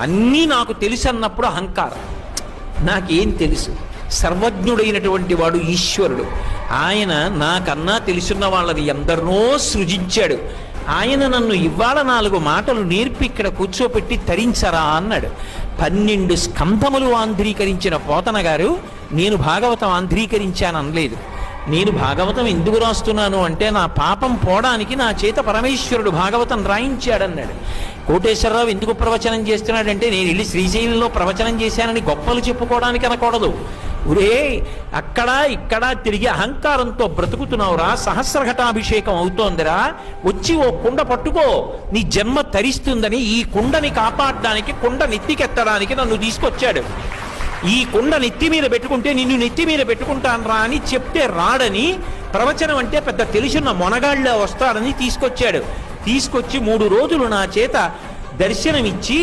అన్నీ నాకు తెలుసు అన్నప్పుడు అహంకారం. నాకేం తెలుసు? సర్వజ్ఞుడైనటువంటి వాడు ఈశ్వరుడు. ఆయన నాకన్నా తెలుసున్న వాళ్ళని ఎందరినో సృజించాడు. ఆయన నన్ను ఇవాళ 4 మాటలు నేర్పి ఇక్కడ కూర్చోపెట్టి తరించరా అన్నాడు. 12 స్కంధములు ఆంధ్రీకరించిన పోతన గారు నేను భాగవతం ఆంధ్రీకరించాను అనలేదు. నేను భాగవతం ఎందుకు రాస్తున్నాను అంటే నా పాపం పోవడానికి నా చేత పరమేశ్వరుడు భాగవతం రాయించాడన్నాడు. కోటేశ్వరరావు ఎందుకు ప్రవచనం చేస్తున్నాడంటే నేను వెళ్ళి శ్రీశైలంలో ప్రవచనం చేశానని గొప్పలు చెప్పుకోవడానికి అనకూడదు. ఒరే, అక్కడ ఇక్కడ తిరిగి అహంకారంతో బ్రతుకుతున్నావురా, సహస్రఘటాభిషేకం అవుతోందిరా, వచ్చి ఓ కుండ పట్టుకో, నీ జన్మ తరిస్తుందని ఈ కుండని కాపాడడానికి, కుండ నెత్తికెత్తడానికి నన్ను తీసుకొచ్చాడు. ఈ కుండ నెత్తి మీద పెట్టుకుంటే నిన్ను నెత్తి మీద పెట్టుకుంటాను రా అని చెప్తే రాడని, ప్రవచనం అంటే పెద్ద తెలుసున్న మొనగాళ్ళ వస్తాడని తీసుకొచ్చాడు. తీసుకొచ్చి 3 రోజులు నా చేత దర్శనమిచ్చి